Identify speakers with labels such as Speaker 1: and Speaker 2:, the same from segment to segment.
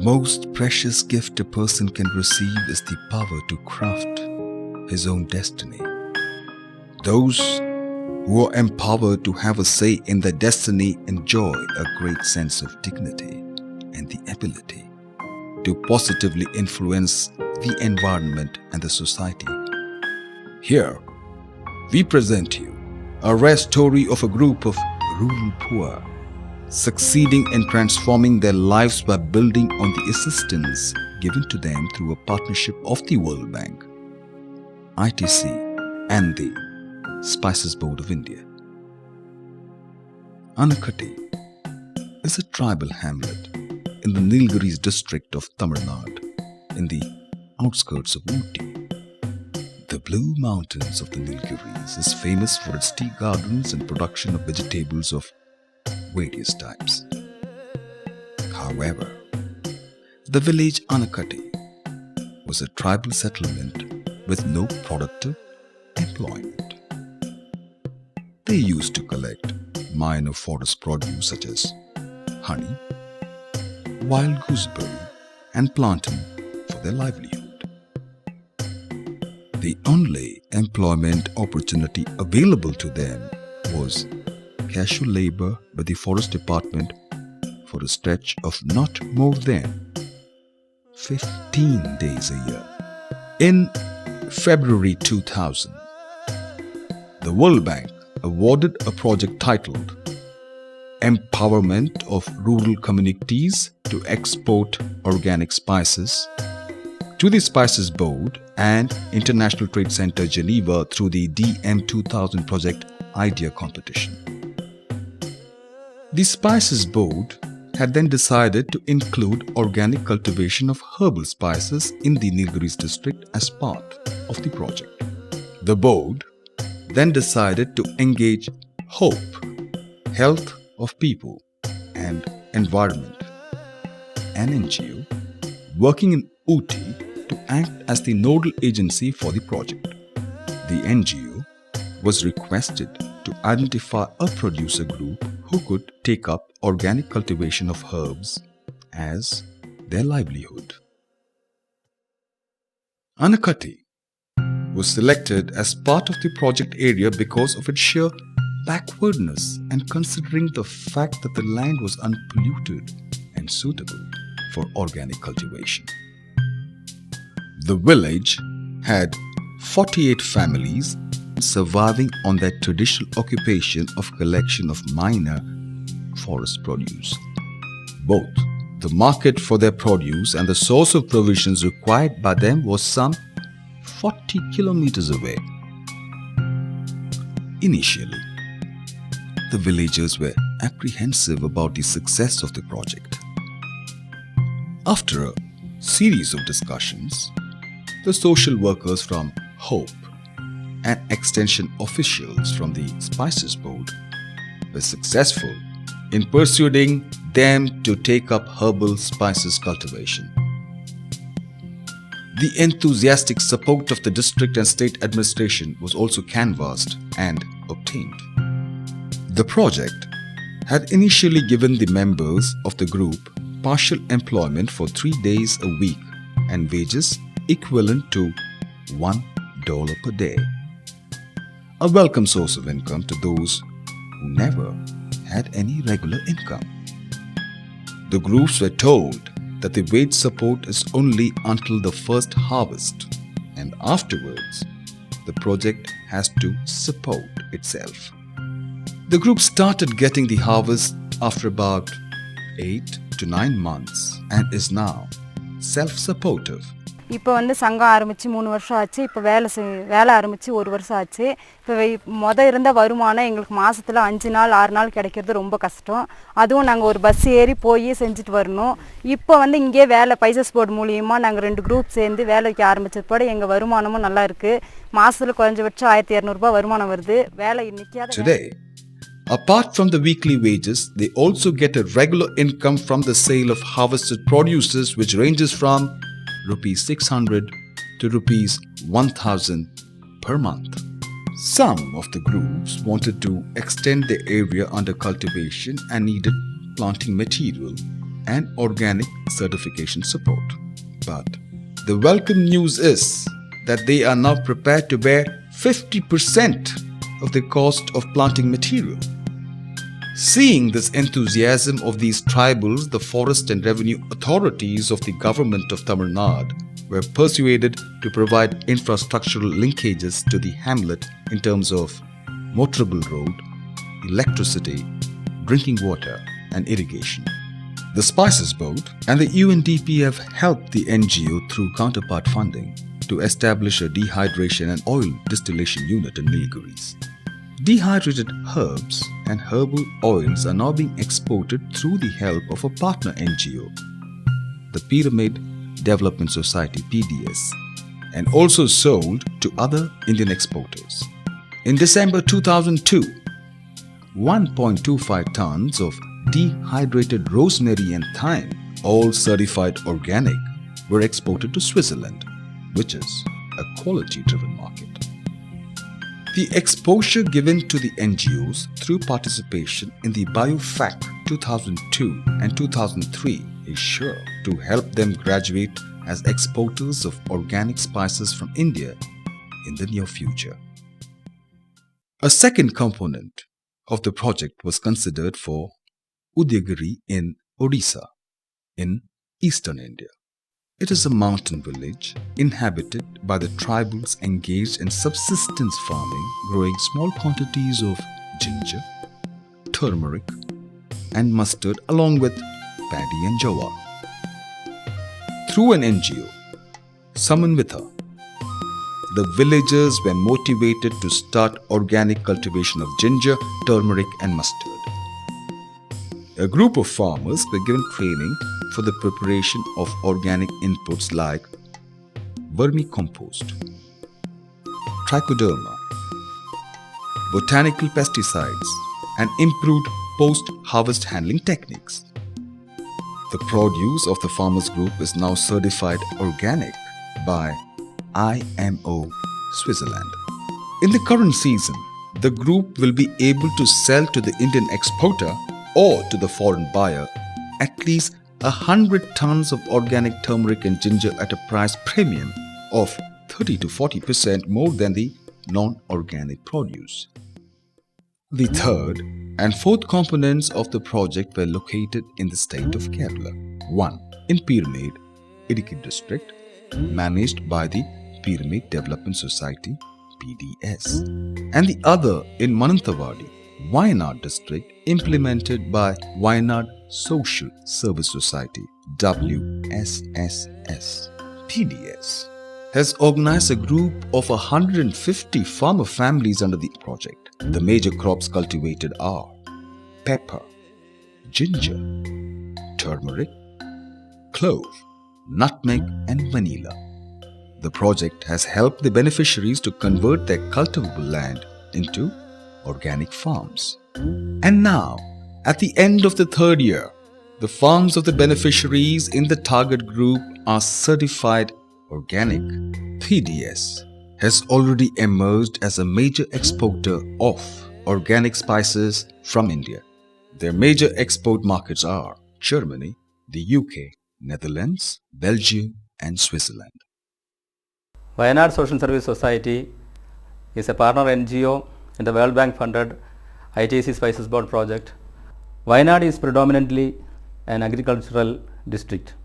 Speaker 1: most precious gift a person can receive is the power to craft his own destiny. Those who are empowered to have a say in their destiny enjoy a great sense of dignity and the ability to positively influence the environment and the society. Here, we present you a rare story of a group of rural poor succeeding in transforming their lives by building on the assistance given to them through a partnership of the World Bank, ITC and the Spices Board of India. Anakatti is a tribal hamlet in the Nilgiris district of Tamil Nadu in the outskirts of Ooty. The Blue Mountains of the Nilgiris is famous for its tea gardens and production of vegetables of various types. However, the village Anakatti was a tribal settlement with no productive employment. They used to collect minor forest produce such as honey, wild gooseberry and plantain for their livelihood. The only employment opportunity available to them was casual labor by the forest department for a stretch of not more than 15 days a year. In February 2000, the World Bank awarded a project titled Empowerment of Rural Communities to Export Organic Spices to the Spices Board and International Trade Center Geneva through the DM 2000 Project Idea Competition. The Spices Board had then decided to include organic cultivation of herbal spices in the Nilgiris district as part of the project. The board then decided to engage HOPE, Health of People and Environment, an NGO working in Ooty, to act as the nodal agency for the project. The NGO was requested to identify a producer group who could take up organic cultivation of herbs as their livelihood. Anakatti was selected as part of the project area because of its sheer backwardness and considering the fact that the land was unpolluted and suitable for organic cultivation. The village had 48 families surviving on their traditional occupation of collection of minor forest produce. Both the market for their produce and the source of provisions required by them was some 40 kilometers away. Initially, the villagers were apprehensive about the success of the project. After a series of discussions, the social workers from HOPE and extension officials from the Spices Board were successful in persuading them to take up herbal spices cultivation. The enthusiastic support of the district and state administration was also canvassed and obtained. The project had initially given the members of the group partial employment for 3 days a week and wages equivalent to $1 per day. A welcome source of income to those who never had any regular income. The groups were told that the wage support is only until the first harvest, and afterwards the project has to support itself. The group started getting the harvest after about 8 to 9 months and is now self-supportive.
Speaker 2: இப்போ வந்து சங்கம் ஆரம்பிச்சு 3 வருஷம் ஆச்சு. இப்போ வேலை ஆரம்பிச்சு 1 வருஷம் ஆச்சு. இப்போ இருந்த வருமானம் எங்களுக்கு மாசத்துல 5 நாள் 6 நாள் கிடைக்கிறது ரொம்ப கஷ்டம். அதுவும் நாங்க ஒரு பஸ் ஏறி போய் செஞ்சுட்டு வரணும். இப்போ வந்து இங்கே வேலை பைசஸ் போர்டு மூலமா நாங்க 2 குரூப் சேர்ந்து வேலைக்கு ஆரம்பிச்சதோட எங்க வருமானமும் நல்லா இருக்கு. மாசத்துல குறைஞ்சபட்சம் 1200 ரூபாய் வருமானம் வருது. வேலை நிக்காத.
Speaker 1: Today, apart from the weekly wages, they also get a regular income from the sale of harvested produces which ranges from ₹600 to ₹1000 per month. Some of the groups wanted to extend their area under cultivation and needed planting material and organic certification support. But the welcome news is that they are now prepared to bear 50% of the cost of planting material. Seeing this enthusiasm of these tribals, the forest and revenue authorities of the government of Tamil Nadu were persuaded to provide infrastructural linkages to the hamlet in terms of motorable road, electricity, drinking water and irrigation. The Spices Board and the UNDP have helped the NGO through counterpart funding to establish a dehydration and oil distillation unit in Nilgiris. Dehydrated herbs and herbal oils are now being exported through the help of a partner NGO, the Pyramid Development Society (PDS), and also sold to other Indian exporters. In December 2002, 1.25 tons of dehydrated rosemary and thyme, all certified organic, were exported to Switzerland, which is a quality-driven market. The exposure given to the NGOs through participation in the BioFact 2002 and 2003 is sure to help them graduate as exporters of organic spices from India in the near future. A second component of the project was considered for Udayagiri in Odisha, in eastern India. It is a mountain village inhabited by the tribals engaged in subsistence farming, growing small quantities of ginger, turmeric, and mustard along with paddy and jowar. Through an NGO, Samanvitha, the villagers were motivated to start organic cultivation of ginger, turmeric, and mustard. A group of farmers were given training for the preparation of organic inputs like vermicompost, trichoderma, botanical pesticides, and improved post-harvest handling techniques. The produce of the farmers group is now certified organic by IMO Switzerland. In the current season, the group will be able to sell to the Indian exporter or to the foreign buyer at least 100 tons of organic turmeric and ginger at a price premium of 30 to 40% more than the non-organic produce. The third and fourth components of the project were located in the state of Kerala. One in Pyramid, Idukki district, managed by the Pyramid Development Society (PDS), and the other in Mananthavadi, Wayanad district, implemented by Wayanad Social Service Society (WSSS). PDS has organized a group of 150 farmer families under the project. The major crops cultivated are pepper, ginger, turmeric, clove, nutmeg, and vanilla. The project has helped the beneficiaries to convert their cultivable land into organic farms. And now, at the end of the third year, the farms of the beneficiaries in the target group are certified organic. PDS has already emerged as a major exporter of organic spices from India. Their major export markets are Germany, the UK, Netherlands, Belgium, and Switzerland.
Speaker 3: Wayanad Social Service Society is a partner NGO in the World Bank funded ITC Spices Board project. Wayanad is predominantly an agricultural district.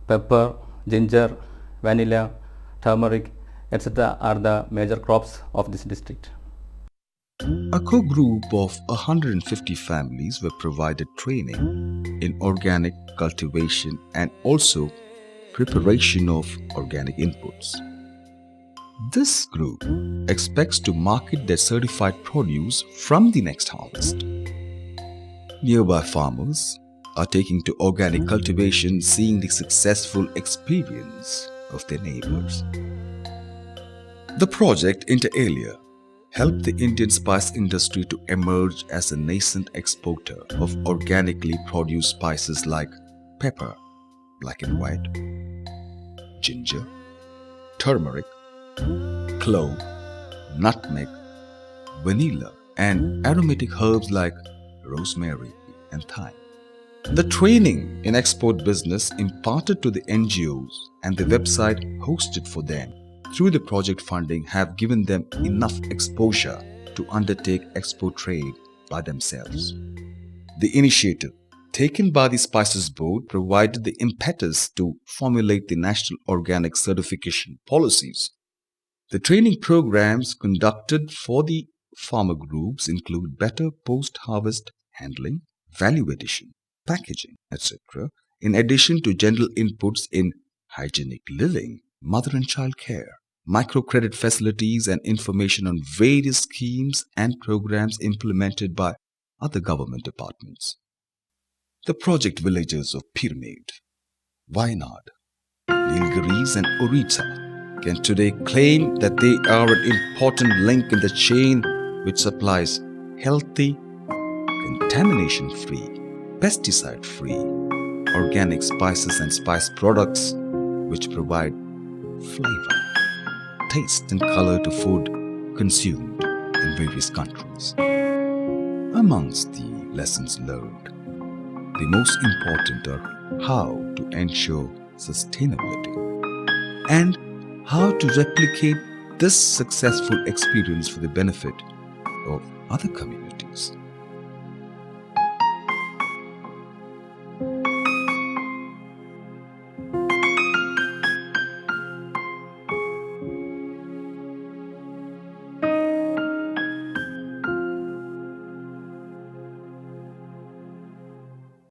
Speaker 3: Pepper, ginger, vanilla, turmeric, etc. are the major crops of this district.
Speaker 1: A core group of 150 families were provided training in organic cultivation and also preparation of organic inputs. This group expects to market their certified produce from the next harvest. Nearby farmers are taking to organic cultivation, seeing the successful experience of their neighbors. The project, inter alia, helped the Indian spice industry to emerge as a nascent exporter of organically produced spices like pepper, black and white, ginger, turmeric, clove, nutmeg, vanilla, and aromatic herbs like rosemary and thyme. The training in export business imparted to the NGOs and the website hosted for them through the project funding have given them enough exposure to undertake export trade by themselves. The initiative taken by the Spices Board provided the impetus to formulate the national organic certification policies. The training programs conducted for the farmer groups include better post-harvest handling, value addition, packaging, etc., in addition to general inputs in hygienic living, mother and child care, microcredit facilities, and information on various schemes and programs implemented by other government departments. The project villages of Pyramid, Wayanad, Nilgiris, and Orissa can today claim that they are an important link in the chain which supplies healthy, contamination-free, pesticide-free, organic spices and spice products which provide flavor, taste and color to food consumed in various countries. Amongst the lessons learned, the most important are how to ensure sustainability and how to replicate this successful experience for the benefit of other communities.